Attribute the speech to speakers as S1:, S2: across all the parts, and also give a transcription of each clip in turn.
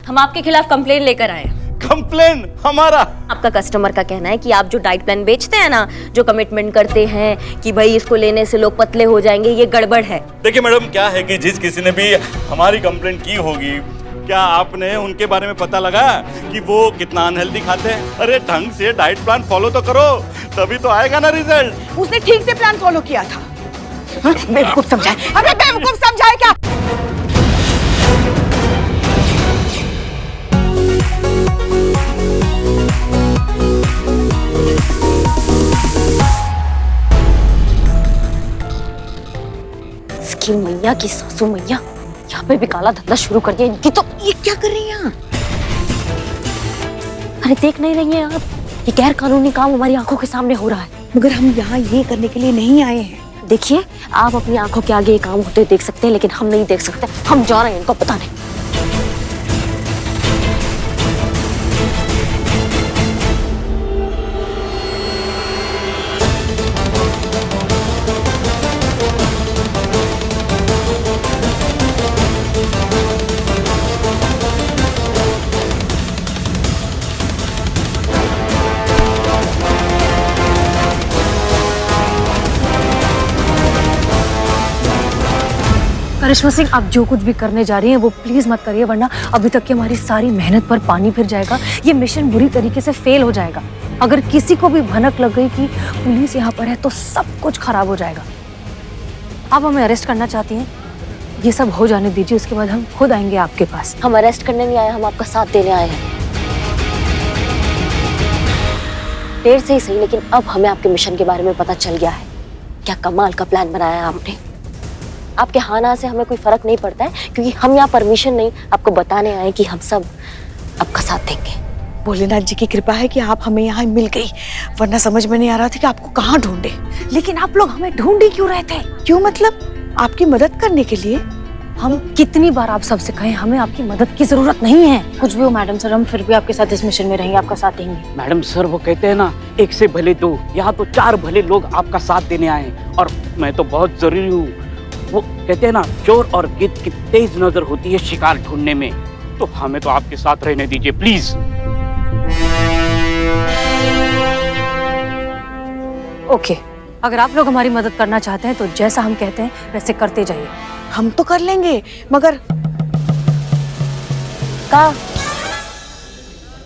S1: हम आपके खिलाफ कंप्लेन लेकर आए।
S2: कंप्लेन? हमारा?
S1: आपका कस्टमर का कहना है कि आप जो डाइट प्लान बेचते हैं ना, जो कमिटमेंट करते हैं कि भाई इसको लेने से लोग पतले हो जाएंगे, ये गड़बड़ है।
S2: देखिए मैडम, क्या है कि जिस किसी ने भी हमारी कंप्लेन की होगी, क्या आपने उनके बारे में पता लगा कि वो कितना अनहेल्दी खाते हैं? अरे ढंग से डाइट प्लान फॉलो तो करो, तभी तो आएगा ना रिजल्ट।
S3: उसने ठीक से प्लान फॉलो किया था। बेवकूफ समझाए, अरे बेवकूफ समझाए क्या?
S1: इसकी मैया की सासू मैया, यहाँ पे भी काला धंधा शुरू कर दिया इनकी तो।
S3: ये क्या कर रही हैं?
S1: अरे देख नहीं रही हैं आप, ये गैर कानूनी काम हमारी आंखों के सामने हो रहा है।
S3: मगर हम यहाँ ये करने के लिए नहीं आए हैं।
S1: देखिए, आप अपनी आंखों के आगे ये काम होते देख सकते हैं, लेकिन हम नहीं देख सकते। हम जा रहे हैं, इनको पता नहीं।
S4: करिश्मा सिंह, आप जो कुछ भी करने जा रही हैं वो प्लीज मत करिए, वरना अभी तक की हमारी सारी मेहनत पर पानी फिर जाएगा। ये मिशन बुरी तरीके से फेल हो जाएगा। अगर किसी को भी भनक लग गई कि पुलिस यहाँ पर है तो सब कुछ खराब हो जाएगा। आप हमें अरेस्ट करना चाहती हैं? ये सब हो जाने दीजिए, उसके बाद हम खुद आएंगे आपके पास।
S1: हम अरेस्ट करने नहीं आए, हम आपका साथ देने आए हैं। देर से ही सही, लेकिन अब हमें आपके मिशन के बारे में पता चल गया है। क्या कमाल का प्लान बनाया है आपने। आपके हाँ ना से हमें कोई फर्क नहीं पड़ता है, क्योंकि हम यहाँ परमिशन नहीं, आपको बताने आए कि हम सब आपका साथ देंगे।
S3: भोलेनाथ जी की कृपा है कि आप हमें यहाँ मिल गई, वरना समझ में नहीं आ रहा था कि आपको कहाँ ढूंढे।
S4: लेकिन आप लोग हमें ढूंढ ही क्यों रहे थे?
S3: क्यों मतलब? आपकी मदद करने के लिए।
S4: हम कितनी बार आप सबसे कहें, हमें आपकी मदद की जरूरत नहीं है। कुछ भी हो मैडम सर, हम फिर भी आपके साथ इस मिशन में रहेंगे, आपका साथ देंगे।
S5: मैडम सर, वो कहते हैं ना, एक से भले दो, यहाँ तो 4 भले लोग आपका साथ देने आए हैं, और मैं तो बहुत जरूरी हूँ। वो कहते हैं ना, चोर और गिद्ध की तेज नजर होती है शिकार ढूंढने में, तो हमें तो आपके साथ रहने दीजिए प्लीज।
S4: ओके, अगर आप लोग हमारी मदद करना चाहते हैं तो जैसा हम कहते हैं वैसे करते जाइए।
S3: हम तो कर लेंगे, मगर
S4: का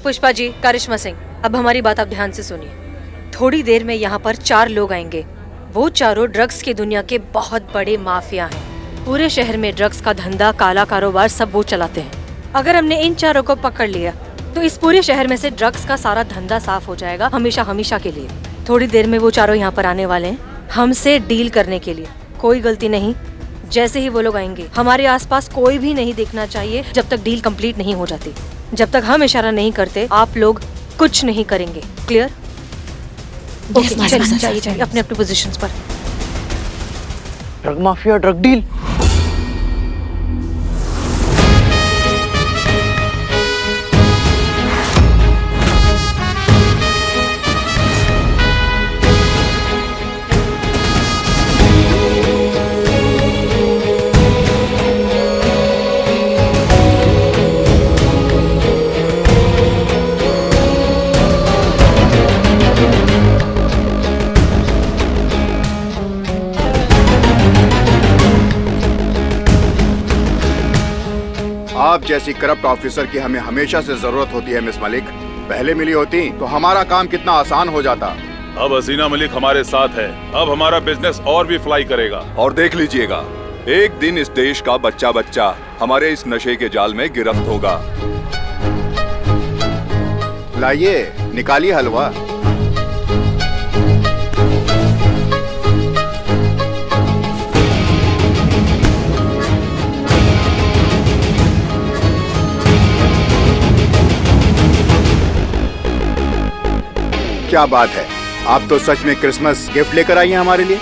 S4: पुष्पा जी, करिश्मा सिंह, अब हमारी बात आप ध्यान से सुनिए। थोड़ी देर में यहाँ पर 4 लोग आएंगे। वो चारों ड्रग्स की दुनिया के बहुत बड़े माफिया हैं। पूरे शहर में ड्रग्स का धंधा, काला कारोबार सब वो चलाते हैं। अगर हमने इन चारों को पकड़ लिया तो इस पूरे शहर में से ड्रग्स का सारा धंधा साफ हो जाएगा, हमेशा हमेशा के लिए। थोड़ी देर में वो चारों यहाँ पर आने वाले हैं हमसे डील करने के लिए। कोई गलती नहीं, जैसे ही वो लोग आएंगे हमारे आसपास कोई भी नहीं दिखना चाहिए जब तक डील कंप्लीट नहीं हो जाती। जब तक हम इशारा नहीं करते आप लोग कुछ नहीं करेंगे। क्लियर? ओके, चलिए अपने अपने पोजीशंस पर।
S5: Drug mafia, drug deal.
S6: आप जैसी करप्ट ऑफिसर की हमें हमेशा से जरूरत होती है मिस मलिक। पहले मिली होती तो हमारा काम कितना आसान हो जाता।
S7: अब हसीना मलिक हमारे साथ है, अब हमारा बिजनेस और भी फ्लाई करेगा।
S8: और देख लीजिएगा, एक दिन इस देश का बच्चा बच्चा हमारे इस नशे के जाल में गिरफ्त होगा।
S6: लाइए, निकालिए हलवा। क्या बात है, आप तो सच में क्रिसमस गिफ्ट लेकर आई हैं हमारे लिए।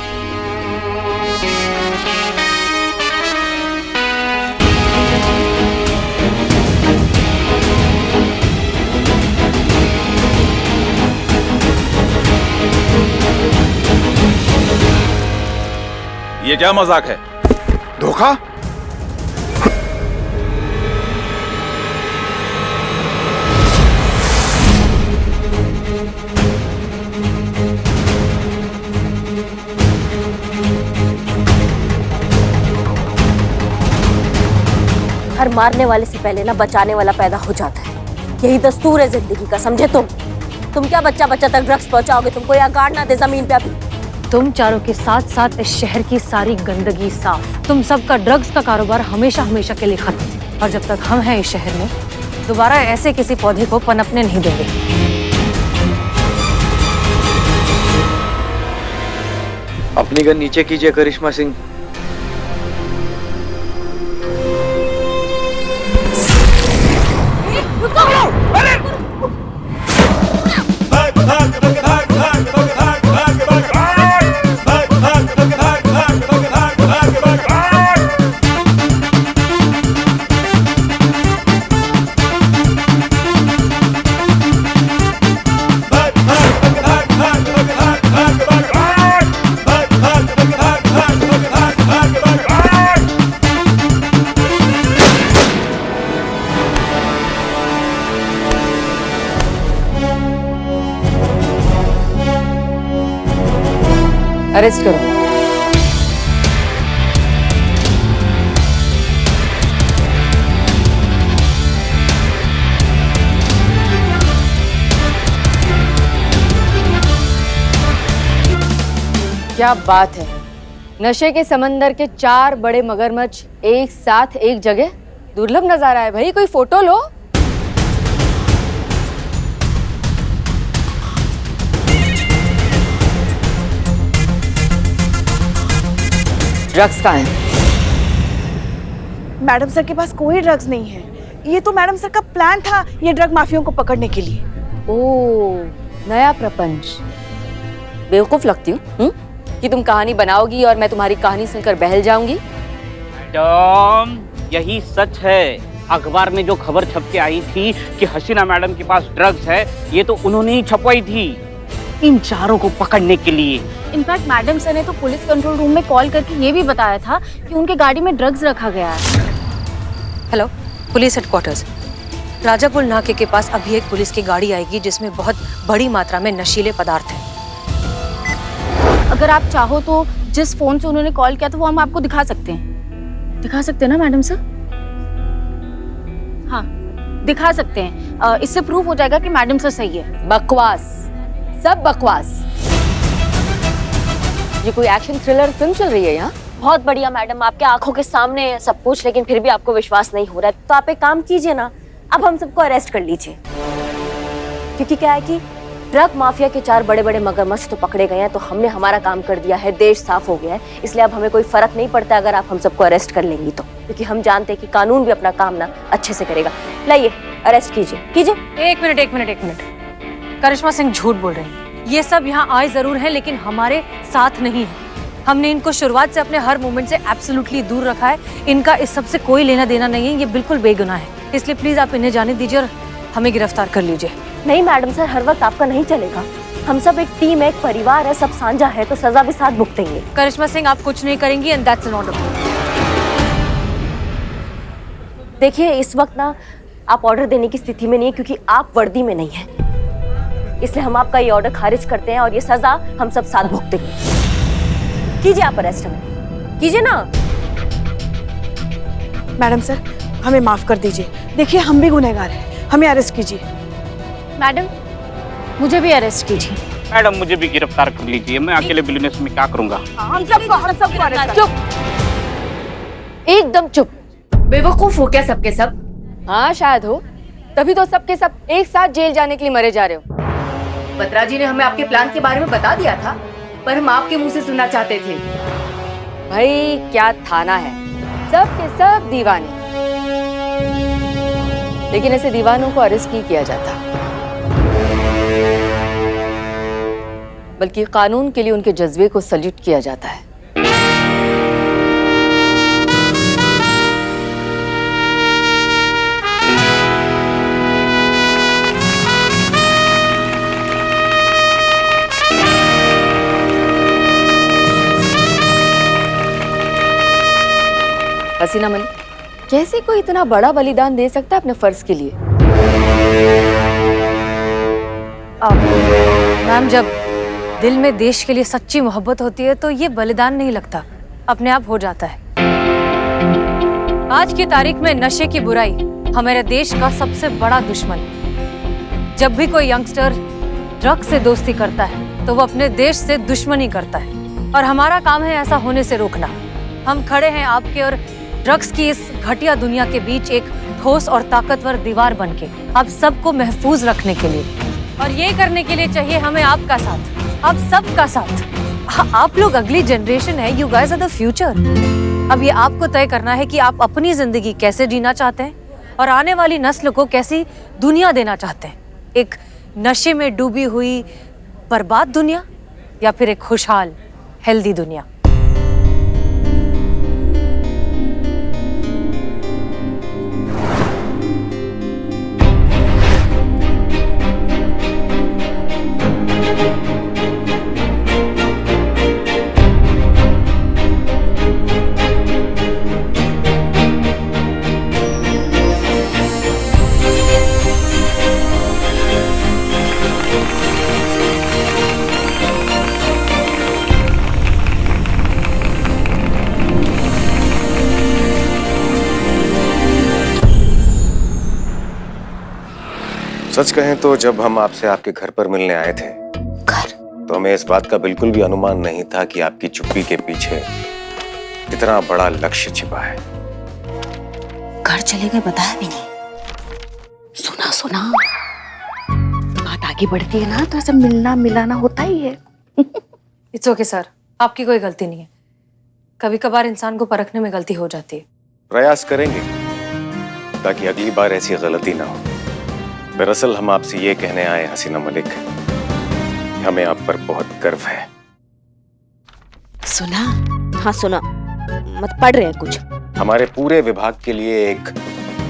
S7: ये क्या मजाक है?
S6: धोखा?
S1: मारने वाले से पहले ना बचाने वाला पैदा हो जाता है। यही दस्तूर है जिंदगी का, समझे तुम क्या बच्चा बच्चा तक ड्रग्स पहुंचाओगे? तुमको यहाँ गाड़ ना दे जमीन पे अभी।
S4: तुम चारों के साथ साथ इस शहर की सारी गंदगी साफ। तुम सबका ड्रग्स का कारोबार हमेशा हमेशा के लिए खत्म। और जब तक हम हैं इस शहर में, दोबारा ऐसे किसी पौधे को पनपने नहीं देंगे।
S9: अपनी गन नीचे कीजिए करिश्मा सिंह।
S10: अरेस्ट करो। क्या बात है, नशे के समंदर के 4 बड़े मगरमच्छ एक साथ एक जगह, दुर्लभ नजारा है भाई। कोई फोटो लो। ड्रग्स कहाँ है?
S3: मैडम सर के पास कोई ड्रग्स नहीं है। ये तो मैडम सर का प्लान था, ये ड्रग माफियों को पकड़ने के लिए।
S10: ओह, नया प्रपंच। बेवकूफ लगती हूँ कि तुम कहानी बनाओगी और मैं तुम्हारी कहानी सुनकर बहल जाऊंगी।
S5: मैडम, यही सच है। अखबार में जो खबर छप के आई थी कि हसीना मैडम के पास ड्रग्स है, ये तो उन्होंने ही छपवाई थी इन चारों को पकड़ने के लिए।
S11: इनफैक्ट मैडम सर ने तो पुलिस कंट्रोल रूम में कॉल करके ये भी बताया था कि उनके गाड़ी में ड्रग्स रखा गया है।
S4: Hello, police headquarters. राजापुर नाके के पास अभी एक पुलिस की गाड़ी आएगी जिसमें बहुत बड़ी मात्रा में नशीले पदार्थ हैं।
S11: अगर आप चाहो तो जिस फोन से उन्होंने कॉल किया था वो हम आपको दिखा सकते हैं। दिखा सकते हैं ना मैडम सर? हाँ, दिखा सकते हैं। इससे प्रूफ हो जाएगा कि मैडम सर सही है।
S10: बकवास, सब बकवास। ये कोई एक्शन थ्रिलर फिल्म चल रही है यहाँ?
S1: बहुत बढ़िया मैडम, आपके आंखों के सामने है सब कुछ, लेकिन फिर भी आपको विश्वास नहीं हो रहा है। तो आप एक काम कीजिए ना, अब हम सबको अरेस्ट कर लीजिए। क्योंकि क्या है कि ड्रग माफिया के 4 बड़े बड़े मगरमच्छ तो पकड़े गए हैं, तो हमने हमारा काम कर दिया है, देश साफ हो गया है। इसलिए अब हमें कोई फर्क नहीं पड़ता अगर आप हम सबको अरेस्ट कर लेंगी तो, क्योंकि हम जानते हैं कि कानून भी अपना काम ना अच्छे से करेगा। लाइए, अरेस्ट कीजिए।
S4: एक मिनट। करिश्मा सिंह झूठ बोल रही है। ये सब यहाँ आए जरूर हैं, लेकिन हमारे साथ नहीं है। हमने इनको शुरुआत से अपने हर मोमेंट से एब्सोल्युटली दूर रखा है। इनका इस सब से कोई लेना देना नहीं है, ये बिल्कुल बेगुनाह है। इसलिए प्लीज आप इन्हें जाने दीजिए और हमें गिरफ्तार कर लीजिए।
S1: नहीं मैडम सर, हर वक्त आपका नहीं चलेगा। हम सब एक टीम है, एक परिवार है, सब साझा है, तो सजा भी साथ भुगतेंगे।
S4: करिश्मा सिंह, आप कुछ नहीं करेंगी एंड दैट्स एन ऑर्डर।
S1: देखिए, इस वक्त ना आप ऑर्डर देने की स्थिति में नहीं है, क्योंकि आप वर्दी में नहीं है। इसलिए हम आपका ये ऑर्डर खारिज करते हैं और ये सजा हम सब साथ भुगतेंगे। कीजिए आप अरेस्ट, हमें कीजिए ना।
S3: मैडम सर, हमें माफ कर दीजिए। देखिए, हम भी गुनहगार हैं, हमें अरेस्ट कीजिए।
S11: मैडम, मुझे भी अरेस्ट कीजिए।
S5: मैडम, मुझे भी गिरफ्तार कर लीजिए। मैं अकेले बिजनेस में क्या करूंगा?
S3: हम सबको अरेस्ट।
S10: चुप, एकदम चुप। बेवकूफ हो क्या सबके सब? हाँ शायद हो, तभी तो सबके सब एक साथ जेल जाने के लिए मरे जा रहे हो। बत्रा जी ने हमें आपके प्लान के बारे में बता दिया था, पर हम आपके मुंह से सुनना चाहते थे। भाई क्या थाना है, सब के सब दीवाने। लेकिन ऐसे दीवानों को अरेस्ट नहीं किया जाता, बल्कि कानून के लिए उनके जज्बे को सल्यूट किया जाता है। हसीना मलिक, कैसे कोई इतना बड़ा बलिदान दे सकता है अपने फर्ज के लिए?
S4: मैम, जब दिल में देश के लिए सच्ची मोहब्बत होती है तो ये बलिदान नहीं लगता, अपने आप हो जाता है। आज की तारीख में नशे की बुराई हमारे देश का सबसे बड़ा दुश्मन है। जब भी कोई यंगस्टर ड्रग्स से दोस्ती करता है तो वो अपने देश से दुश्मनी करता है, और हमारा काम है ऐसा होने से रोकना। हम खड़े हैं आपके और ड्रग्स की इस घटिया दुनिया के बीच एक ठोस और ताकतवर दीवार बनके आप सबको महफूज रखने के लिए, और ये करने के लिए चाहिए हमें आपका साथ, आप सबका साथ। आप लोग अगली जनरेशन है, you guys are the future. अब ये आपको तय करना है कि आप अपनी जिंदगी कैसे जीना चाहते हैं और आने वाली नस्ल को कैसी दुनिया देना चाहते हैं। एक नशे में डूबी हुई बर्बाद दुनिया या फिर एक खुशहाल हेल्दी दुनिया।
S12: सच कहें तो जब हम आपसे आपके घर पर मिलने आए थे तो हमें इस बात का बिल्कुल भी अनुमान नहीं था कि आपकी चुप्पी के पीछे इतना बड़ा लक्ष्य छिपा है।
S3: घर चले गए बताया भी नहीं। सुना बात आगे बढ़ती है ना तो ऐसा मिलना मिलाना होता ही है।
S4: इट्स ओके सर, आपकी कोई गलती नहीं है। कभी कभार इंसान को परखने में गलती हो जाती है।
S12: प्रयास करेंगे ताकि अगली बार ऐसी गलती ना हो। दरअसल हम आपसे ये कहने आए हसीना मलिक, हमें आप पर बहुत गर्व है।
S3: सुना?
S1: हाँ सुना, मत पढ़ रहे हैं कुछ।
S12: हमारे पूरे विभाग के लिए एक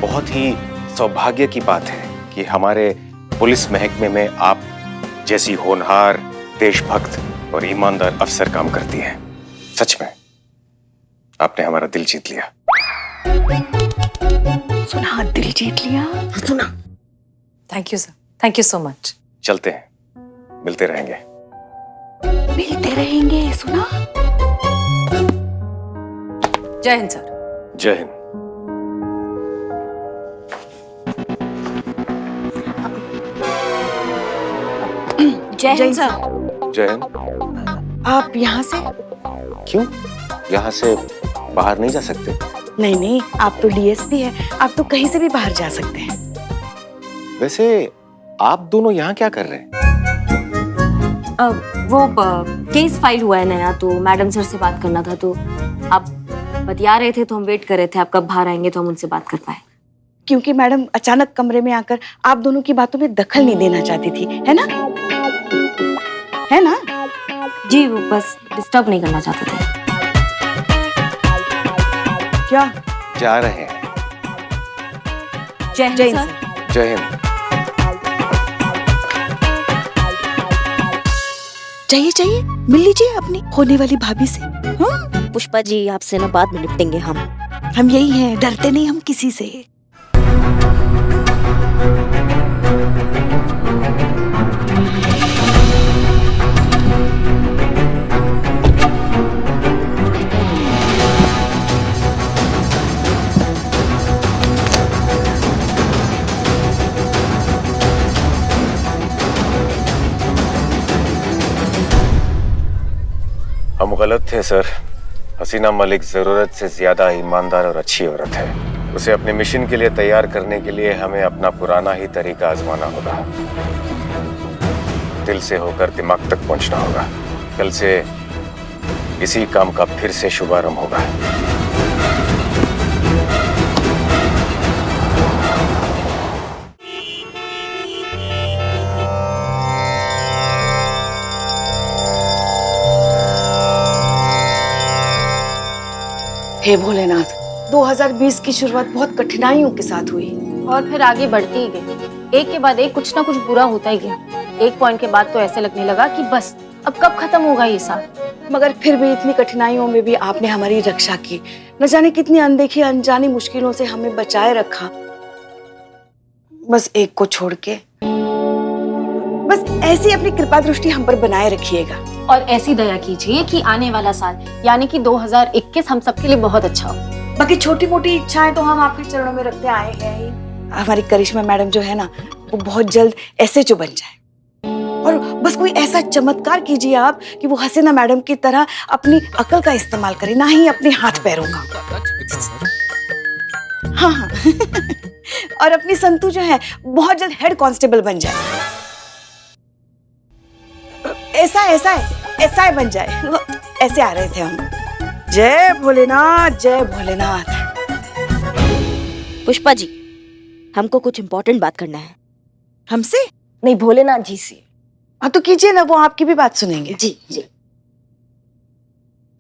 S12: बहुत ही सौभाग्य की बात है कि हमारे पुलिस महकमे में आप जैसी होनहार, देशभक्त और ईमानदार अफसर काम करती हैं। सच में आपने हमारा दिल जीत लिया।
S3: सुना, दिल जीत लिया।
S1: सुना,
S4: thank you sir, thank you so much.
S12: चलते हैं, मिलते रहेंगे।
S3: सुना।
S4: जय हिंद सर।
S12: जय हिंद।
S1: जय हिंद सर।
S12: जय हिंद।
S3: आप यहाँ से?
S12: क्यों? यहाँ से बाहर नहीं जा सकते?
S3: नहीं, आप तो डीएसपी हैं, आप तो कहीं से भी बाहर जा सकते हैं।
S12: वैसे आप दोनों यहाँ क्या कर रहे हैं?
S1: वो केस फाइल हुआ है नया, तो मैडम सर से बात करना था, तो आप बतिया रहे थे तो हम वेट कर रहे थे आप कब बाहर आएंगे तो हम उनसे बात कर पाए।
S3: क्योंकि मैडम अचानक कमरे में आकर आप दोनों की बातों में दखल नहीं देना चाहती थी, है ना?
S1: जी, वो बस डिस्टर्ब नहीं करना चाहते थे।
S3: क्या?
S12: जा रहे हैं।
S1: जय हिंद सर।
S12: जय हिंद।
S3: चाहिए, मिल लीजिए अपनी होने वाली भाभी से। हाँ?
S1: पुष्पा जी, आपसे ना बाद में निपटेंगे हम
S3: यही हैं, डरते नहीं हम किसी से।
S12: हम गलत थे सर। हसीना मलिक जरूरत से ज्यादा ईमानदार और अच्छी औरत है। उसे अपने मिशन के लिए तैयार करने के लिए हमें अपना पुराना ही तरीका आजमाना होगा। दिल से होकर दिमाग तक पहुंचना होगा। कल से इसी काम का फिर से शुभारंभ होगा।
S3: हे भोलेनाथ, 2020 की शुरुआत बहुत कठिनाइयों के साथ हुई
S11: और फिर आगे बढ़ती ही गई। एक के बाद एक कुछ ना कुछ बुरा होता ही गया। एक पॉइंट के बाद तो ऐसे लगने लगा कि बस अब कब खत्म होगा ये साल।
S3: मगर फिर भी इतनी कठिनाइयों में भी आपने हमारी रक्षा की। न जाने कितनी अनदेखी अनजानी मुश्किलों से हमें बचाए रखा। बस एक को छोड़ के। बस ऐसी अपनी कृपा दृष्टि हम पर बनाए रखिएगा
S11: और ऐसी दया कीजिए कि आने वाला साल यानी कि 2021 हम सबके लिए बहुत अच्छा हो।
S3: बाकी छोटी मोटी इच्छाएं तो हम आपके चरणों में रखते आए हैं ही। हमारी करिश्मा मैडम जो है ना, वो बहुत जल्द SHO बन जाए, और बस कोई ऐसा चमत्कार कीजिए आप कि वो हसीना मैडम की तरह अपनी अकल का इस्तेमाल करे, ना ही अपने हाथ पैरों का। हाँ हाँ और अपनी संतू जो है बहुत जल्द हेड कांस्टेबल बन जाए, ऐसा बन जाए। ऐसे आ रहे थे हम। जय भोलेनाथ, जय भोलेनाथ।
S1: पुष्पा जी, हमको कुछ इम्पोर्टेंट बात करना है।
S3: हमसे
S1: नहीं, भोलेनाथ जी से।
S3: हाँ तो कीजिए ना, वो आपकी भी बात सुनेंगे।
S1: जी जी।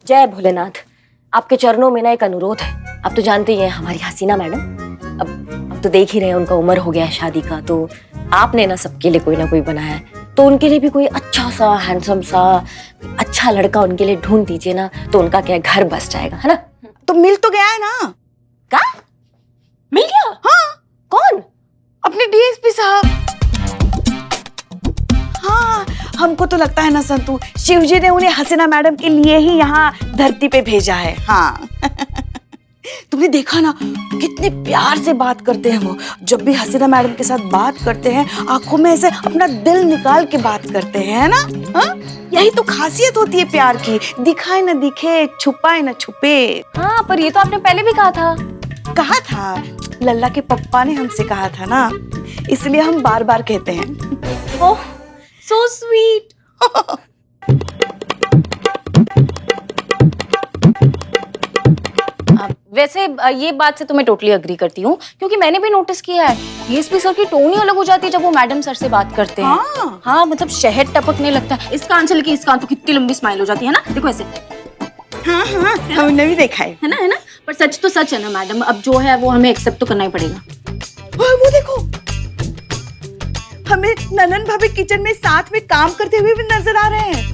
S1: जय भोलेनाथ, आपके चरणों में ना एक अनुरोध है। आप तो जानते ही हैं हमारी हसीना मैडम, अब तो देख ही रहे हैं उनका उम्र हो गया है शादी का, तो आपने ना सबके लिए कोई ना कोई बनाया है, तो उनके लिए भी कोई अच्छा सा हैंडसम सा अच्छा लड़का उनके लिए ढूंढ दीजिए ना, तो उनका क्या घर बस जाएगा, है ना?
S3: तो मिल तो गया है ना।
S1: क्या मिल गया?
S3: हाँ।
S1: कौन?
S3: अपने DSP साहब। हाँ, हमको तो लगता है ना संतू, शिव जी ने उन्हें हसीना मैडम के लिए ही यहाँ धरती पे भेजा है। हाँ तुमने देखा ना कितने प्यार से बात करते हैं वो। जब भी हसीना मैडम के साथ बात करते हैं, आंखों में ऐसे अपना दिल निकाल के बात करते हैं ना। हाँ? यही तो खासियत होती है प्यार की, दिखाए ना दिखे, छुपाए ना छुपे।
S11: हाँ, पर ये तो आपने पहले भी कहा था।
S3: कहा था, लल्ला के पप्पा ने हमसे कहा था ना, इसलिए हम बार बार कहते हैं।
S11: ओह, सो स्वीट। वैसे ये बात से तो मैं टोटली अग्री करती हूँ, क्योंकि मैंने भी नोटिस किया है DSP सर की टोन ही अलग हो जाती है जब वो मैडम सर से बात करते हैं। हाँ, मतलब शहद टपकने लगता है। इसका आंसर की इसका तो कितनी लंबी स्माइल हो जाती है ना, देखो ऐसे।
S3: हाँ हाँ, हमने भी देखा है
S11: ना, है ना। पर सच तो सच है ना मैडम, अब जो है वो हमें एक्सेप्ट तो करना ही पड़ेगा।
S3: वो देखो, हमें ननन भाभी किचन में साथ में काम करते हुए भी नजर आ रहे हैं।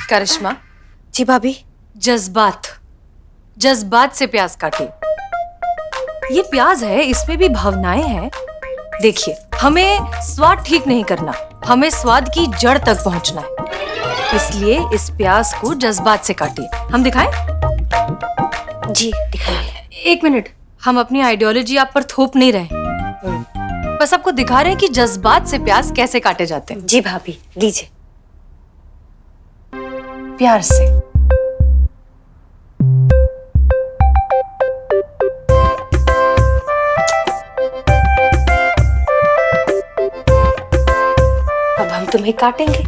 S4: करिश्मा
S1: जी भाभी।
S4: जज्बात से प्याज काटिए। ये प्याज है, इसमें भी भावनाएं हैं। देखिए, हमें स्वाद ठीक नहीं करना, हमें स्वाद की जड़ तक पहुंचना है, इसलिए इस प्याज को जज्बात से काटिए। हम दिखाएं?
S1: जी दिखाइए।
S4: एक मिनट, हम अपनी आइडियोलॉजी आप पर थोप नहीं रहे, बस आपको दिखा रहे हैं कि जज्बात से प्याज कैसे काटे जाते हैं।
S1: जी भाभी, लीजिए।
S4: प्यार से।
S1: अब हम तुम्हें काटेंगे।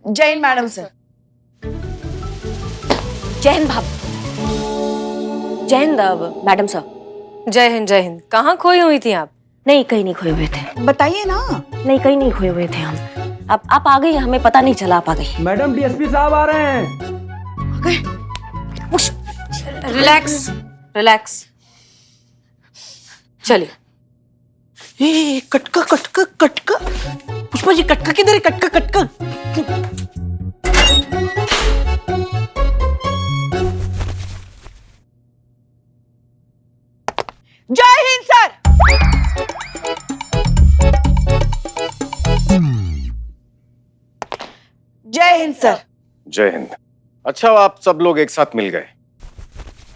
S3: जय हिंद मैडम सर।
S1: जय हिंद भाभी। जय हिंद मैडम साहब।
S4: जय हिंद, जय हिंद। कहाँ खोई हुई थी आप?
S1: नहीं, कहीं नहीं खोए हुए थे।
S3: बताइए ना।
S1: नहीं, कहीं नहीं खोए हुए थे हम। आप आ गई, हमें पता नहीं चला आप आ गई।
S13: मैडम DSP साहब आ रहे हैं।
S4: रिलैक्स रिलैक्स, चलिए।
S3: कटका कटका कटका। पुष्पा जी, कटका किधर है? कटका कटका। जय हिंद सर। जय हिंद सर।
S12: जय हिंद। अच्छा, आप सब लोग एक साथ मिल गए,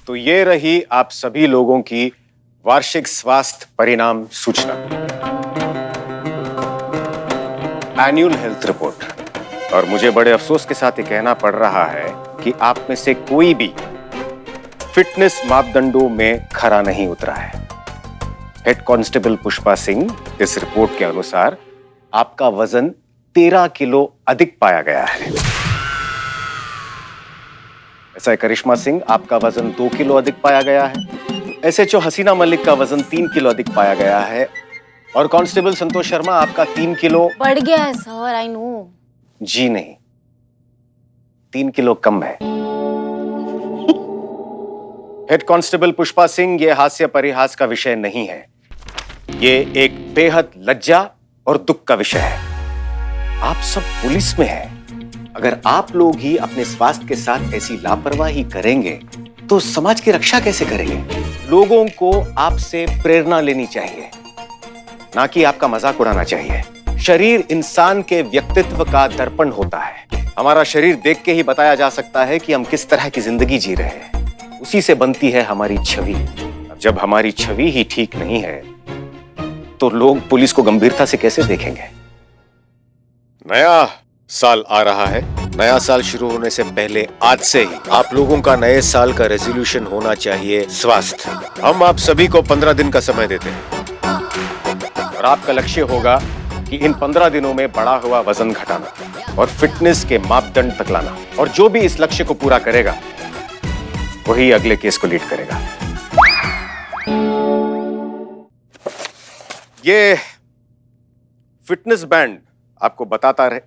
S12: तो ये रही आप सभी लोगों की वार्षिक स्वास्थ्य परिणाम सूचना, एनुअल हेल्थ रिपोर्ट। और मुझे बड़े अफसोस के साथ ये कहना पड़ रहा है कि आप में से कोई भी फिटनेस मापदंडों में खरा नहीं उतरा है। हेड कांस्टेबल पुष्पा सिंह, इस रिपोर्ट के अनुसार आपका वजन 13 किलो अधिक पाया गया है। ऐसा है करिश्मा सिंह, आपका वजन 2 किलो अधिक पाया गया है। SHO हसीना मलिक का वजन 3 किलो अधिक पाया गया है। और कांस्टेबल संतोष शर्मा, आपका 3 किलो
S11: बढ़ गया है सर। I know.
S12: जी नहीं, 3 किलो कम है। हेड कांस्टेबल पुष्पा सिंह, ये हास्य परिहास का विषय नहीं है। ये एक बेहद लज्जा और दुख का विषय है। आप सब पुलिस में हैं। अगर आप लोग ही अपने स्वास्थ्य के साथ ऐसी लापरवाही करेंगे तो समाज की रक्षा कैसे करेंगे? लोगों को आपसे प्रेरणा लेनी चाहिए, ना कि आपका मजाक उड़ाना चाहिए। शरीर इंसान के व्यक्तित्व का दर्पण होता है। हमारा शरीर देख के ही बताया जा सकता है कि हम किस तरह की जिंदगी जी रहे हैं। उसी से बनती है हमारी छवि। जब हमारी छवि ही ठीक नहीं है तो लोग पुलिस को गंभीरता से कैसे देखेंगे? नया साल आ रहा है। नया साल शुरू होने से पहले आज से ही आप लोगों का नए साल का रेजोल्यूशन होना चाहिए स्वास्थ्य। हम आप सभी को 15 दिन का समय देते हैं और आपका लक्ष्य होगा कि इन 15 दिनों में बढ़ा हुआ वजन घटाना और फिटनेस के मापदंड तक लाना। और जो भी इस लक्ष्य को पूरा करेगा वही अगले केस को लीड करेगा। ये फिटनेस बैंड आपको बताता रहे।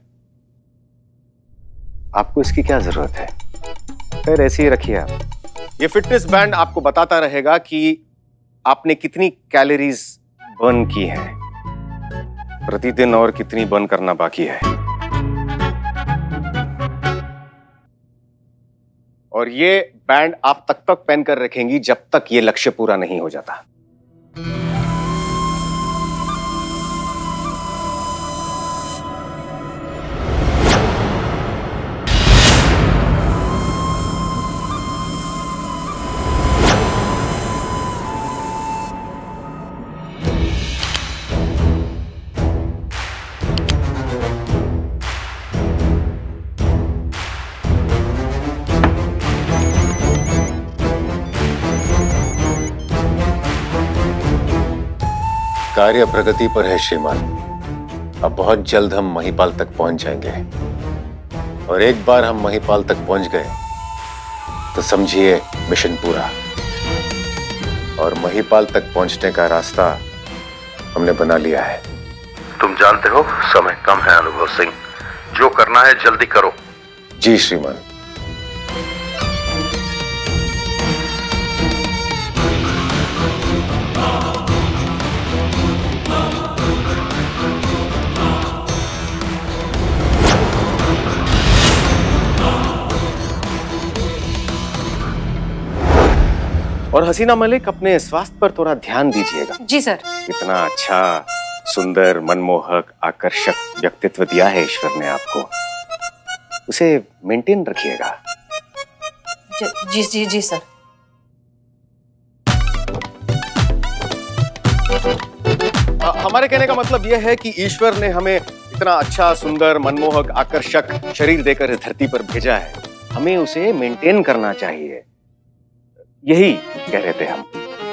S12: आपको इसकी क्या जरूरत है? खैर ऐसे ही रखिए आप। ये फिटनेस बैंड आपको बताता रहेगा कि आपने कितनी कैलोरीज बर्न की हैं प्रतिदिन और कितनी बर्न करना बाकी है। और ये बैंड आप तब तक पहन कर रखेंगी जब तक ये लक्ष्य पूरा नहीं हो जाता। कार्य प्रगति पर है श्रीमान। अब बहुत जल्द हम महिपाल तक पहुंच जाएंगे और एक बार हम महिपाल तक पहुंच गए तो समझिए मिशन पूरा। और महिपाल तक पहुंचने का रास्ता हमने बना लिया है।
S14: तुम जानते हो समय कम है अनुभव सिंह, जो करना है जल्दी करो।
S12: जी श्रीमान। और हसीना मलिक, अपने स्वास्थ्य पर थोड़ा ध्यान दीजिएगा।
S4: जी सर।
S12: कितना अच्छा, सुंदर, मनमोहक, आकर्षक व्यक्तित्व दिया है ईश्वर ने आपको, उसे मेंटेन रखिएगा।
S4: जी जी जी सर।
S12: हमारे कहने का मतलब यह है कि ईश्वर ने हमें इतना अच्छा, सुंदर, मनमोहक, आकर्षक शरीर देकर इस धरती पर भेजा है। हमें उसे मेंटेन करना चाहिए, यही कह रहे थे हम।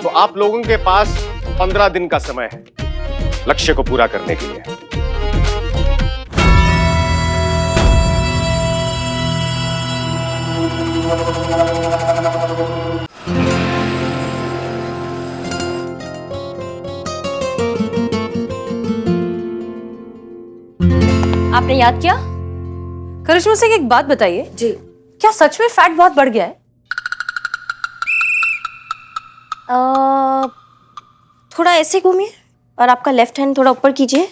S12: तो आप लोगों के पास 15 दिन का समय है लक्ष्य को पूरा करने के लिए।
S4: आपने याद किया? करिश्मा सिंह, एक बात बताइए जी, क्या सच में फैट बहुत बढ़ गया है?
S1: थोड़ा ऐसे घूमिए और आपका लेफ्ट हैंड थोड़ा ऊपर कीजिए।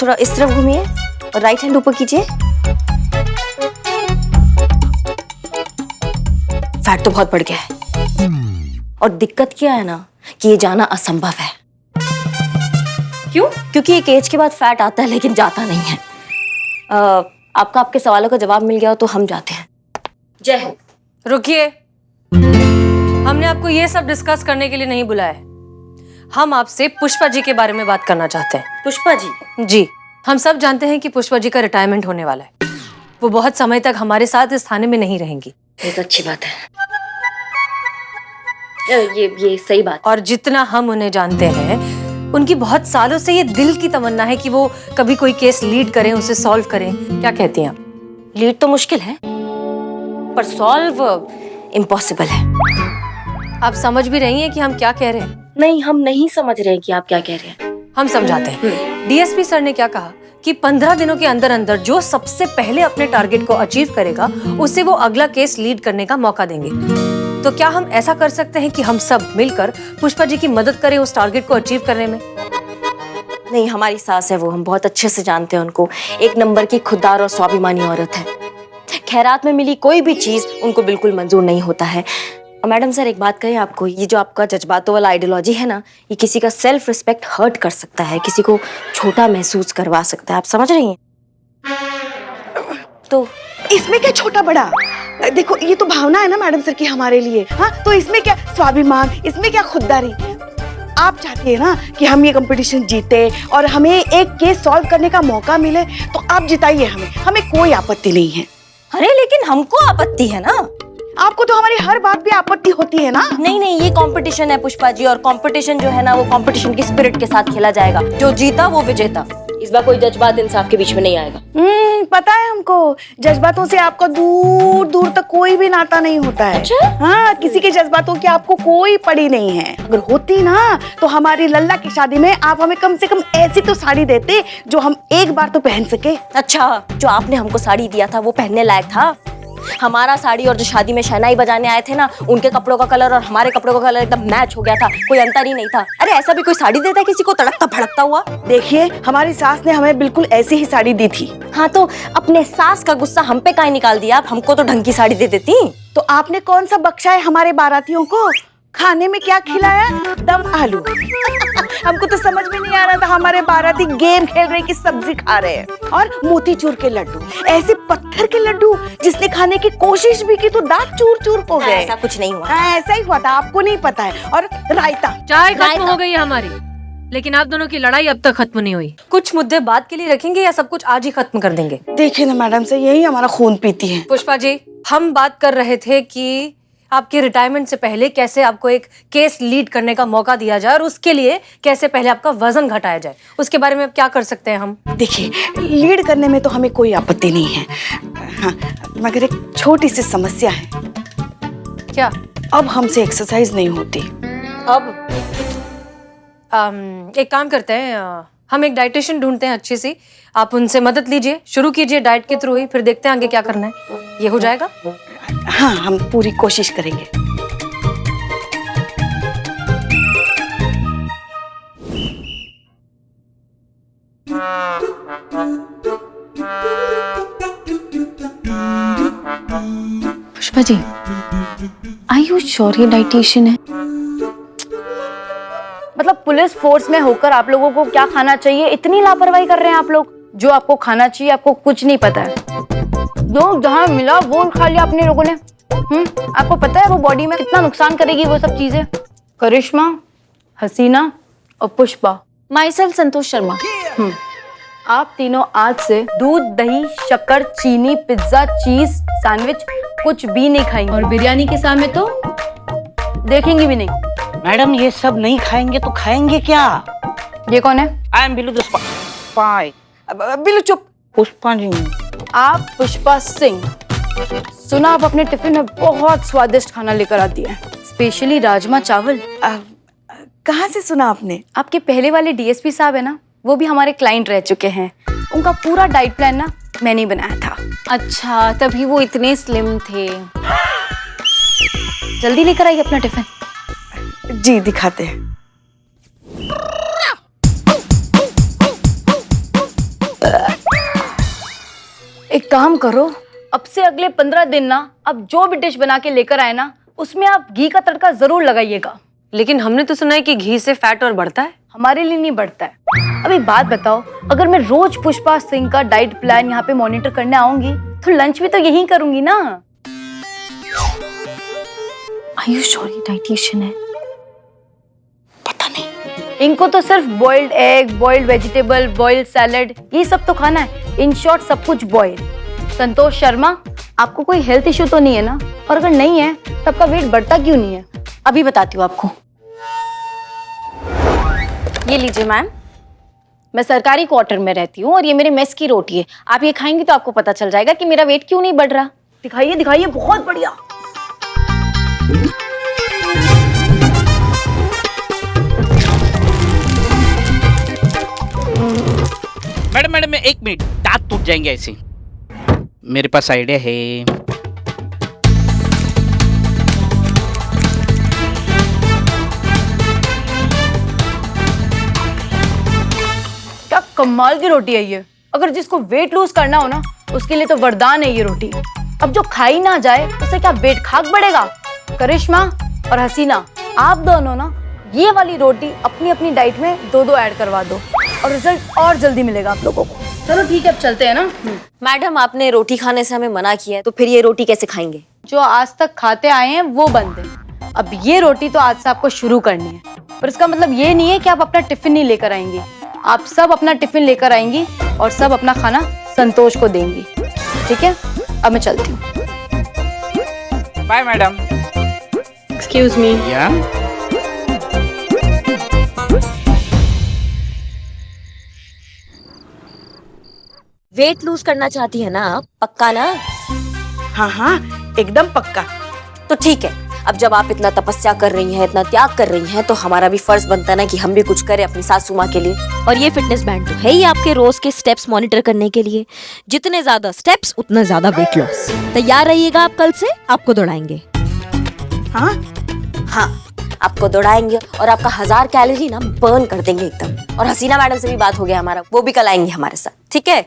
S1: थोड़ा इस तरफ घूमिए और राइट हैंड ऊपर कीजिए। फैट तो बहुत बढ़ गया है और दिक्कत क्या है ना कि ये जाना असंभव है। क्यों? क्योंकि एक एज के बाद फैट आता है लेकिन जाता नहीं है। आपका आपके सवालों का जवाब मिल गया तो हम जाते हैं। जय हो।
S4: रुकिए, हमने आपको ये सब डिस्कस करने के लिए नहीं बुलाया है। हम आपसे पुष्पा जी के बारे में बात करना चाहते हैं।
S1: पुष्पा जी? जी।
S4: हम सब जानते हैं कि पुष्पा जी का रिटायरमेंट होने वाला है। वो बहुत समय तक हमारे साथ इस थाने में नहीं रहेंगी।
S1: ये तो अच्छी बात है। ये सही बात।
S4: और जितना हम उन्हें जानते हैं, उनकी बहुत सालों से ये दिल की तमन्ना है कि वो कभी कोई केस लीड करें, उसे सॉल्व करें। क्या कहती हैं आप?
S1: लीड तो मुश्किल है पर सॉल्व इम्पॉसिबल है।
S4: आप समझ भी रही हैं कि हम क्या कह रहे हैं?
S1: नहीं, हम नहीं समझ रहे हैं कि आप क्या कह रहे हैं।
S4: हम समझाते हैं। डीएसपी सर ने क्या कहा कि 15 दिनों के अंदर अंदर जो सबसे पहले अपने टारगेट को अचीव करेगा उसे वो अगला केस लीड करने का मौका देंगे। तो क्या हम ऐसा कर सकते हैं कि हम सब मिलकर पुष्पा जी की मदद करें उस टारगेट को अचीव करने में?
S1: नहीं, हमारी सास है वो, हम बहुत अच्छे से जानते हैं उनको। एक नंबर की खुददार और स्वाभिमानी औरत है। खैरात में मिली कोई भी चीज उनको बिल्कुल मंजूर नहीं होता है। और मैडम सर, एक बात कहें आपको, ये जो आपका जज्बातों वाला आइडियोलॉजी है ना, ये किसी का सेल्फ रिस्पेक्ट हर्ट कर सकता है, किसी को छोटा महसूस करवा सकता है। आप समझ रही हैं?
S3: तो इसमें क्या छोटा बड़ा? देखो, ये तो भावना है ना मैडम सर की हमारे लिए। हाँ, तो इसमें क्या स्वाभिमान, इसमें क्या खुददारी? आप चाहती है ना कि हम ये कंपटीशन जीते और हमें एक केस सॉल्व करने का मौका मिले, तो आप जिताइए हमें कोई आपत्ति नहीं है।
S1: अरे लेकिन हमको आपत्ति है ना।
S3: आपको तो हमारी हर बात पे आपत्ति होती है ना।
S1: नहीं, ये कंपटीशन है पुष्पा जी, और कंपटीशन जो है ना वो कंपटीशन की स्पिरिट के साथ खेला जाएगा। जो जीता वो विजेता। इस बार कोई जज्बात इंसाफ के बीच में नहीं आएगा।
S3: पता है हमको, जज्बातों से आपका दूर दूर तक कोई भी नाता नहीं होता है।
S1: अच्छा?
S3: हाँ, किसी के जज्बातों की आपको कोई पड़ी नहीं है। अगर होती ना तो हमारी लल्ला की शादी में आप हमें कम से कम ऐसी तो साड़ी देते जो हम एक बार तो पहन सके।
S1: अच्छा, जो आपने हमको साड़ी दिया था वो पहनने लायक था? हमारा साड़ी और जो शादी में शहनाई बजाने आए थे ना, उनके कपड़ों का कलर और हमारे कपड़ों का कलर एकदम मैच हो गया था, कोई अंतर ही नहीं था। अरे ऐसा भी कोई साड़ी देता है किसी को तड़कता भड़कता हुआ?
S3: देखिए, हमारी सास ने हमें बिल्कुल ऐसी ही साड़ी दी थी।
S1: हाँ, तो अपने सास का गुस्सा हम पे काहे निकाल दिया? आप हमको तो ढंग की साड़ी दे देती।
S3: तो आपने कौन सा बख्शा है हमारे बारातियों को? खाने में क्या खिलाया? दम आलू। हमको तो समझ में नहीं आ रहा था हमारे बाराती गेम खेल रहे कि सब्जी खा रहे हैं। और मोतीचूर के लड्डू, ऐसे पत्थर के लड्डू जिसने खाने की कोशिश भी की तो दांत चूर चूर हो गए।
S1: ऐसा कुछ नहीं हुआ।
S3: हाँ, ऐसा ही हुआ था, आपको नहीं पता है। और रायता,
S4: चाय खत्म हो गई है हमारी, लेकिन आप दोनों की लड़ाई अब तक खत्म नहीं हुई। कुछ मुद्दे बात के लिए रखेंगे या सब कुछ आज ही खत्म कर देंगे?
S3: देखिए ना मैडम से, यही हमारा खून पीती है।
S4: पुष्पा जी, हम बात कर रहे थे कि आपके रिटायरमेंट से पहले कैसे आपको एक केस लीड करने का मौका दिया जाए और उसके लिए कैसे पहले आपका वजन घटाया जाए, उसके बारे में क्या कर सकते हैं हम?
S3: देखिए, लीड करने में तो हमें कोई आपत्ति नहीं है। हाँ, मगर एक छोटी सी समस्या है।
S4: क्या?
S3: अब हमसे एक्सरसाइज नहीं होती।
S4: अब एक काम करते हैं, हम एक डाइटिशियन ढूंढते हैं अच्छी सी, आप उनसे मदद लीजिए, शुरू कीजिए डाइट के थ्रू ही, फिर देखते हैं आगे क्या करना है। ये हो जाएगा?
S3: हाँ, हम पूरी कोशिश करेंगे।
S11: पुष्पा जी, आई यू श्योर ये डाइटिशियन है?
S10: मतलब पुलिस फोर्स में होकर आप लोगों को क्या खाना चाहिए इतनी लापरवाही कर रहे हैं आप लोग। जो आपको खाना चाहिए आपको कुछ नहीं पता है। जो जहाँ मिला वो खा लिया अपने लोगों ने। आपको पता है वो बॉडी में कितना नुकसान करेगी वो सब चीजें? करिश्मा, हसीना और पुष्पा।
S11: My self Santosh Sharma.
S10: आप तीनों आज से दूध, दही, शक्कर, चीनी, पिज्जा, चीज, सैंडविच कुछ भी नहीं खाएंगे। और बिरयानी के सामने तो देखेंगे भी नहीं।
S5: मैडम, ये सब नहीं खाएंगे तो खाएंगे क्या?
S10: ये कौन है?
S5: I am Billu the spy.
S3: Billu चुप।
S5: पुष्पा जी।
S10: आप पुष्पा सिंह। सुना आप अपने टिफिन में बहुत स्वादिष्ट खाना लेकर आती हैं, स्पेशली राजमा चावल।
S3: कहाँ से सुना आपने?
S10: आपके पहले वाले डीएसपी साहब है ना, वो भी हमारे क्लाइंट रह चुके हैं। उनका पूरा डाइट प्लान ना मैंने बनाया था।
S11: अच्छा, तभी वो इतने स्लिम थे।
S10: जल्दी लेकर आइए अपना टिफिन।
S3: जी, दिखाते हैं।
S10: एक काम करो, अब से अगले 15 दिन ना अब जो भी डिश बना के लेकर आए ना उसमें आप घी का तड़का जरूर लगाइएगा।
S4: लेकिन हमने तो सुना है कि घी से फैट और बढ़ता है।
S10: हमारे लिए नहीं बढ़ता है। अब एक बात बताओ, अगर मैं रोज पुष्पा सिंह का डाइट प्लान यहाँ पे मॉनिटर करने आऊंगी तो लंच भी तो यही करूंगी ना।
S11: आई यू श्योर ये डाइटिशियन है?
S3: पता नहीं,
S10: इनको तो सिर्फ boiled egg, boiled vegetable, boiled salad ये सब तो खाना है। इन शॉर्ट सब कुछ बॉइल्ड। संतोष शर्मा, आपको कोई हेल्थ इश्यू तो नहीं है ना? और अगर नहीं है तब आपका वेट बढ़ता क्यों नहीं है?
S11: अभी बताती हूँ आपको। ये लीजिए मैम, मैं सरकारी क्वार्टर में रहती हूँ और ये मेरे मेस की रोटी है। आप ये खाएंगी तो आपको पता चल जाएगा कि मेरा वेट क्यों नहीं बढ़ रहा।
S10: दिखाइए दिखाइए, बहुत बढ़िया।
S5: मैडम एक मिनट, दांत टूट जाएंगे ऐसे। मेरे पास आइडिया है।
S10: क्या कमाल की रोटी है ये। अगर जिसको वेट लूज करना हो ना, उसके लिए तो वरदान है ये रोटी। अब जो खाई ना जाए उसे क्या वेट खाक बढ़ेगा। करिश्मा और हसीना, आप दोनों ना ये वाली रोटी अपनी अपनी डाइट में 2-2 ऐड करवा दो और रिजल्ट और जल्दी मिलेगा आप लोगों को। चलो ठीक है, अब चलते हैं ना।
S1: मैडम, आपने रोटी खाने से हमें मना किया है, तो फिर ये रोटी कैसे खाएंगे?
S10: जो आज तक खाते आए हैं वो बंद है। अब ये रोटी तो आज से आपको शुरू करनी है, पर इसका मतलब ये नहीं है कि आप अपना टिफिन नहीं लेकर आएंगी। आप सब अपना टिफिन लेकर आएंगी और सब अपना खाना संतोष को देंगी, ठीक है? अब मैं चलती हूँ।
S5: Bye madam.
S10: Excuse me.
S5: या
S1: वेट लूज करना चाहती है ना आप, पक्का ना?
S3: हाँ हाँ, एकदम पक्का।
S1: तो ठीक है, अब जब आप इतना तपस्या कर रही हैं, इतना त्याग कर रही हैं, तो हमारा भी फर्ज बनता है ना कि हम भी कुछ करें अपनी सासू माँ के लिए। और ये फिटनेस बैंड तो है ही आपके रोज के स्टेप्स मॉनिटर करने के लिए। जितने ज्यादा स्टेप्स उतना ज्यादा वेट लॉस। तैयार रहिएगा आप, कल से आपको दौड़ाएंगे।
S3: हाँ
S1: हाँ, आपको दौड़ाएंगे और आपका 1000 कैलोरी ना बर्न कर देंगे एकदम। और हसीना मैडम से भी बात हो गया हमारा, वो भी कल आएंगे हमारे साथ, ठीक है?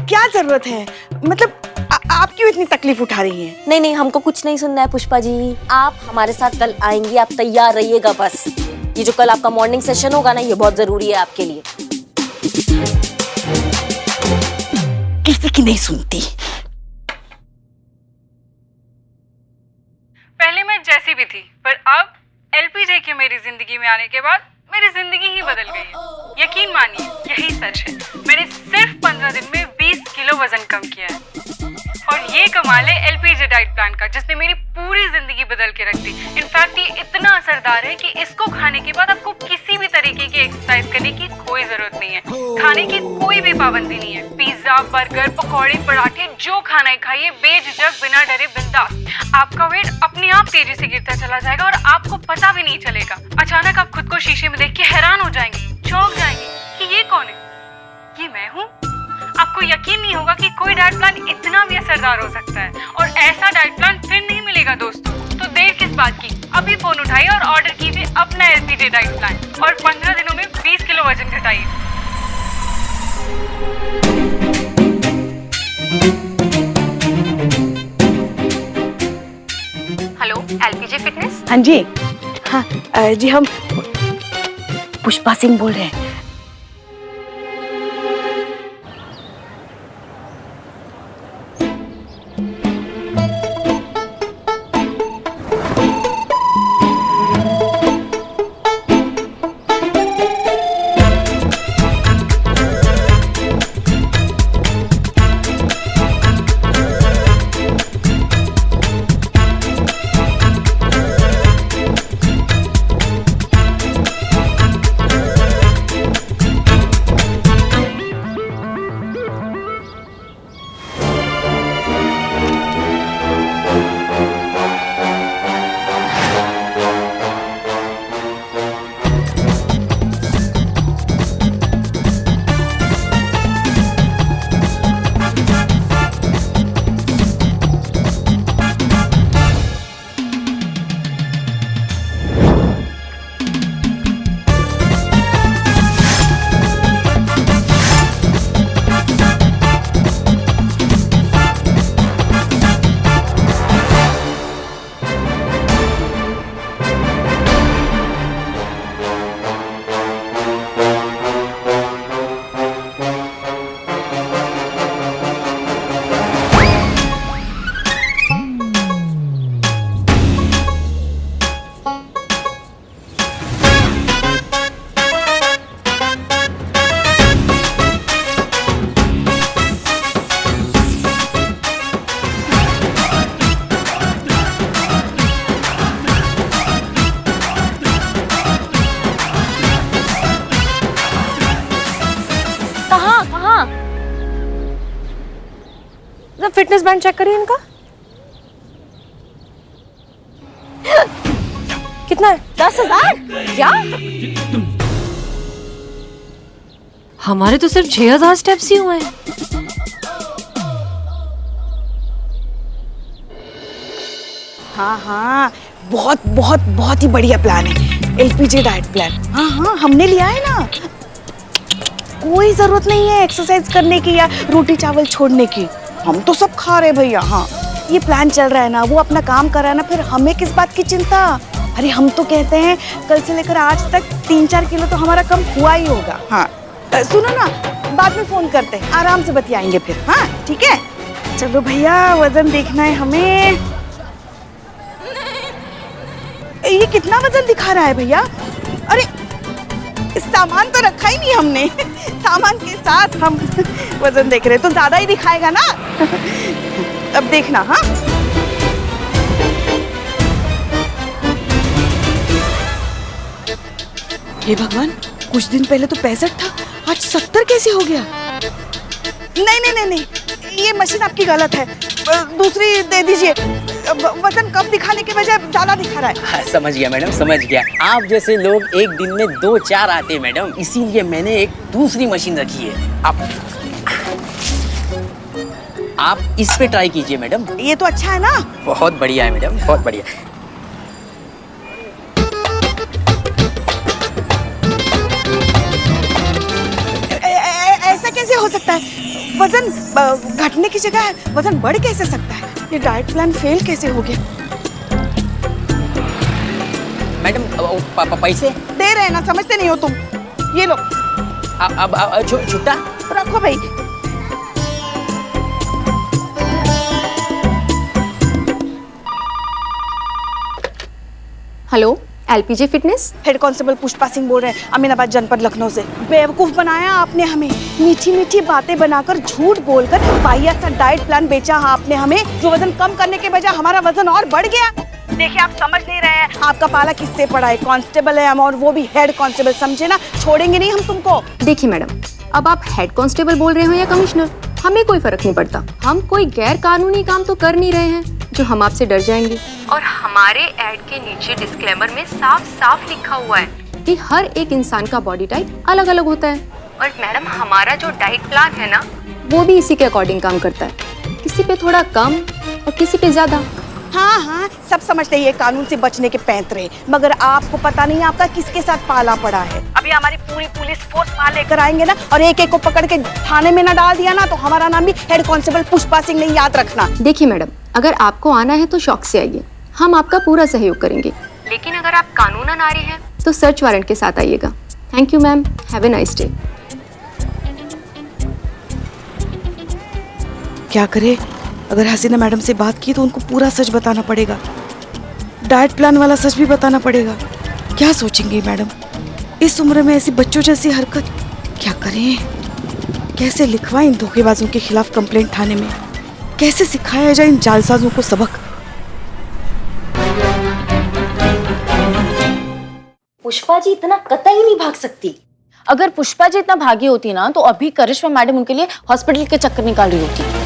S3: क्या जरूरत है, मतलब आप क्यों इतनी तकलीफ उठा रही हैं?
S1: नहीं नहीं, हमको कुछ नहीं सुनना है पुष्पा जी। आप हमारे साथ कल आएंगी, आप तैयार रहिएगा बस। ये जो कल आपका मॉर्निंग सेशन होगा ना, ये बहुत जरूरी है आपके लिए।
S3: किसी की नहीं सुनती।
S15: पहले मैं जैसी भी थी, पर अब एलपीजे के मेरी जिंदगी में आने के बाद मेरी जिंदगी ही बदल गई है। यकीन मानिए, यही सच है। मैंने सिर्फ 15 दिन में 20 किलो वजन कम किया है। और ये कमाल है एलपीजे डाइट प्लान का, जिसने मेरी पूरी जिंदगी बदल के रख दी। इनफैक्ट ये इतना असरदार है कि इसको खाने के बाद आपको किसी भी तरीके की एक्सरसाइज करने की कोई जरूरत नहीं है। खाने की कोई भी पाबंदी नहीं है। पिज्जा, बर्गर, पकौड़े, पराठे, जो खाना है खाइए, बेझिझक, बिना डरे, बिंदास। आपका वेट अपने आप तेजी से गिरता चला जाएगा और आपको पता भी नहीं चलेगा। अचानक आप खुद को शीशे में देख के हैरान हो जाएंगे, चौंक जाएंगे कि ये कौन है? ये मैं हूँ। आपको यकीन नहीं होगा कि कोई डाइट प्लान इतना भी असरदार हो सकता है। और ऐसा डाइट प्लान फिर नहीं मिलेगा दोस्तों। तो देर किस बात की, अभी फोन उठाइए और ऑर्डर कीजिए अपना एलपीजे डाइट प्लान और 15 दिनों में 20 किलो वजन घटाइए।
S10: Hello, LPG fitness.
S3: हाँ जी, हाँ जी, हम पुष्पा सिंह बोल रहे हैं।
S4: फिटनेस बैंड चेक करिए इनका। कितना है?
S1: 10,000?
S4: क्या? हमारे तो सिर्फ 6000 स्टेप्स ही हुए हैं।
S3: हाँ हाँ, बहुत बहुत बहुत ही बढ़िया प्लान है, एलपीजी डाइट प्लान। हाँ हाँ, हमने लिया है ना। कोई जरूरत नहीं है एक्सरसाइज करने की या रोटी चावल छोड़ने की, हम तो सब खा रहे भैया। हाँ, ये प्लान चल रहा है ना, वो अपना काम कर रहा है ना, फिर हमें किस बात की चिंता। अरे हम तो कहते हैं कल से लेकर आज तक 3-4 किलो तो हमारा कम हुआ ही होगा। हाँ सुनो ना, बाद में फोन करते हैं, आराम से बतियाएंगे फिर। हाँ ठीक है, चलो भैया वजन देखना है हमें। ये कितना वजन दिखा रहा है भैया? अरे सामान तो रखा ही नहीं हमने, सामान के साथ हम वजन देख रहे हैं तो ज्यादा ही दिखाएगा ना। अब देखना। हाँ हे भगवान, कुछ दिन पहले तो 65 था, आज 70 कैसे हो गया? नहीं नहीं नहीं नहीं, ये मशीन आपकी गलत है, दूसरी दे दीजिए। वजन कम दिखाने के बजाय ज्यादा दिखा रहा है।
S16: समझ गया मैडम, समझ गया। आप जैसे लोग एक दिन में 2-4 आते हैं मैडम, इसीलिए मैंने एक दूसरी मशीन रखी है। आप इस पे ट्राई कीजिए मैडम।
S3: ये तो अच्छा है ना?
S16: बहुत बढ़िया है मैडम, बहुत बढ़िया।
S3: ऐसा कैसे हो सकता है? वजन घटने की जगह वजन बढ़ कैसे सकता है? ये डाइट प्लान फेल कैसे हो गया?
S16: मैडम पैसे
S3: दे रहे हैं ना, समझते नहीं हो तुम। ये लो।
S16: अब छुट्टा
S3: रखो भाई।
S11: Hello, LPG fitness.
S3: Head constable Pushpa Singh बोल रहे हैं, अमीनाबाद जनपद लखनऊ से। बेवकूफ बनाया आपने हमें, मीठी मीठी बातें बनाकर, झूठ बोलकर वाहियात सा डाइट प्लान बेचा आपने हमें, जो वजन कम करने के बजाय हमारा वजन और बढ़ गया। देखिए आप समझ नहीं रहे हैं, आपका पाला किससे पड़ा है? कांस्टेबल है हम, और वो भी हेड कांस्टेबल, समझे ना? छोड़ेंगे नहीं हम तुमको।
S11: देखिए मैडम, अब आप हेड कांस्टेबल बोल रहे हो या कमिश्नर, हमें कोई फर्क नहीं पड़ता। हम कोई गैर कानूनी काम तो कर नहीं रहे हैं जो हम आपसे डर जाएंगे।
S10: और हमारे ऐड के नीचे डिस्क्लेमर में साफ साफ लिखा हुआ है
S11: कि हर एक इंसान का बॉडी टाइप अलग अलग होता है।
S10: और मैडम, हमारा जो डाइट प्लान है ना,
S11: वो भी इसी के अकॉर्डिंग काम करता है, किसी पे थोड़ा कम और किसी पे ज्यादा।
S3: हाँ हाँ, सब समझते हैं ये कानून से बचने के पैंतरे, मगर आपको पता नहीं आपका किसके साथ पाला पड़ा है। अभी हमारी पूरी पुलिस फोर्स वहाँ लेकर आएंगे ना, और एक एक को पकड़ के थाने में ना डाल दिया ना, तो हमारा नाम भी हेड कांस्टेबल पुष्पा सिंह नहीं, याद रखना।
S11: देखिए मैडम, अगर आपको आना है तो शौक से आइए, हम आपका पूरा सहयोग करेंगे।
S10: लेकिन अगर आप कानूनन आ रहे हैं
S11: तो सर्च वारंट के साथ आइएगा। Thank you ma'am, have a nice day.
S3: क्या करे? अगर हसीना मैडम से बात की तो उनको पूरा सच बताना पड़ेगा, डाइट प्लान वाला सच भी बताना पड़ेगा। क्या सोचेंगी मैडम? इस उम्र में ऐसी बच्चों जैसी हरकत क्या करें? कैसे लिखवाएं इन धोखेबाजों के खिलाफ कंप्लेंट थाने में? कैसे सिखाया जाए इन जालसाजों को सबक?
S1: पुष्पा जी इतना कतई नहीं भाग सकती।
S11: अगर पुष्पा जी इतना भागी होती ना, तो अभी करिश्मा मैडम उनके लिए हॉस्पिटल के चक्कर निकाल रही होती।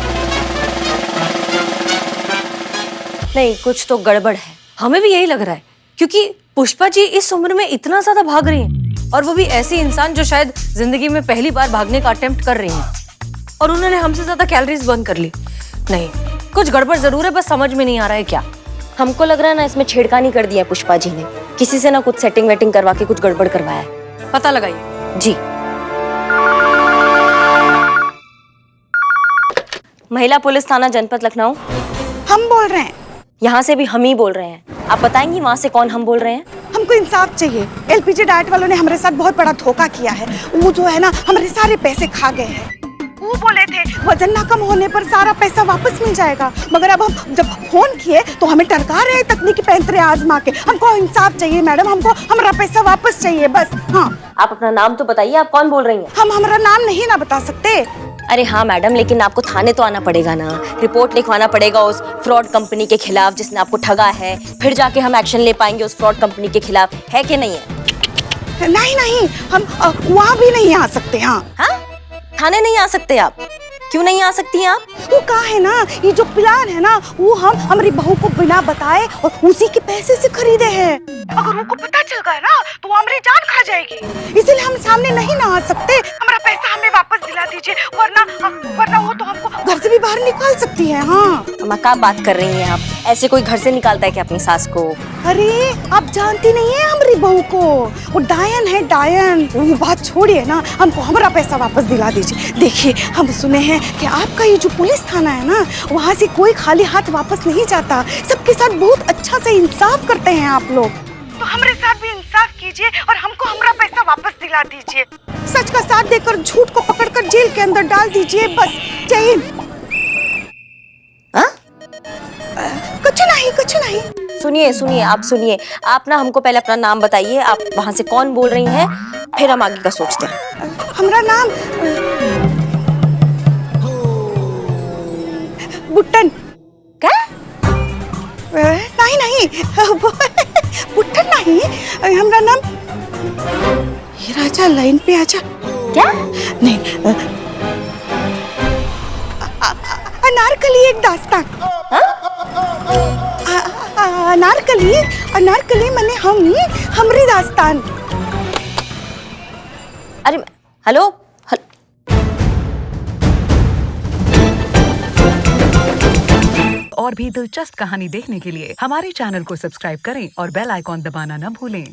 S4: नहीं, कुछ तो गड़बड़ है। हमें भी यही लग रहा है, क्योंकि पुष्पा जी इस उम्र में इतना ज्यादा भाग रही हैं, और वो भी ऐसी इंसान जो शायद जिंदगी में पहली बार भागने का अटेम्प्ट कर रही हैं, और उन्होंने हमसे ज्यादा कैलोरीज बर्न कर ली। नहीं, कुछ गड़बड़ जरूर है, बस समझ में नहीं आ रहा है क्या।
S1: हमको लग रहा है ना, इसमें छेड़खानी कर दिया पुष्पा जी ने, किसी से ना कुछ सेटिंग वेटिंग करवा के कुछ गड़बड़ करवाया है।
S4: पता लगाइए
S1: जी। महिला पुलिस थाना जनपद लखनऊ।
S3: हम बोल रहे हैं।
S1: यहाँ से भी हम ही बोल रहे हैं। आप बताएंगी वहाँ से कौन हम बोल रहे हैं?
S3: हमको इंसाफ चाहिए। एलपीजी डाइट वालों ने हमारे साथ बहुत बड़ा धोखा किया है। वो जो है ना, हमारे सारे पैसे खा गए हैं। वो बोले थे वजन ना कम होने पर सारा पैसा वापस मिल जाएगा, मगर अब हम जब फोन किए तो हमें टरका रहे हैं तकनीकी पैंतरे आजमा के। हमको इंसाफ चाहिए मैडम, हमको हमारा पैसा वापस चाहिए बस। हाँ,
S1: आप अपना नाम तो बताइए, आप कौन बोल रही हैं?
S3: हम हमारा नाम नहीं ना बता सकते।
S1: अरे हाँ मैडम, लेकिन आपको थाने तो आना पड़ेगा ना, रिपोर्ट लिखवाना पड़ेगा उस फ्रॉड कंपनी के खिलाफ जिसने आपको ठगा है, फिर जाके हम एक्शन ले पाएंगे उस फ्रॉड कंपनी के खिलाफ, है कि नहीं है?
S3: नहीं नहीं, हम वहाँ भी नहीं आ सकते। हाँ
S1: हाँ, थाने नहीं आ सकते आप? क्यों नहीं आ सकती हैं आप?
S3: वो कहा है ना, ये जो प्लान है ना, वो हम हमारी बहू को बिना बताए और उसी के पैसे से खरीदे हैं। अगर उनको पता चल गया ना तो वो हमारी जान खा जाएगी, इसलिए हम सामने नहीं ना आ सकते। हमारा पैसा दीजिए, वरना वो तो हमको घर से भी बाहर निकाल सकती है। हाँ
S1: अम्मा क्या बात कर रही हैं आप? ऐसे कोई घर से निकालता है क्या अपनी सास को?
S3: अरे आप जानती नहीं है हमारी बहू को, वो डायन है डायन। वो बात छोड़िए ना, हमको हमारा पैसा वापस दिला दीजिए। देखिए हम सुने हैं कि आपका ये जो पुलिस थाना है ना, वहाँ से कोई खाली हाथ वापस नहीं जाता, सबके साथ बहुत अच्छा से इंसाफ करते हैं आप लोग। तो हमारे साथ भी इंसाफ कीजिए और हमको हमारा पैसा वापस दिला दीजिए। सच का साथ देकर झूठ को पकड़कर जेल के अंदर डाल दीजिए, बस। जय हिंद। कुछ नहीं।
S1: सुनिए आप सुनिए, आप ना हमको पहले अपना नाम बताइए, आप वहाँ से कौन बोल रही हैं, फिर हम आगे का सोचते हैं।
S3: हमारा नाम बुट्टन।
S1: क्या?
S3: नहीं बुट्टन नहीं, हमारा नाम। ये राजा लाइन पे आजा।
S1: क्या?
S3: नहीं, अनारकली एक दास्तान। अनारकली मने हमरी दास्तान।
S1: अरे हेलो।
S17: और भी दिलचस्प कहानी देखने के लिए हमारे चैनल को सब्सक्राइब करें और बेल आइकॉन दबाना न भूलें।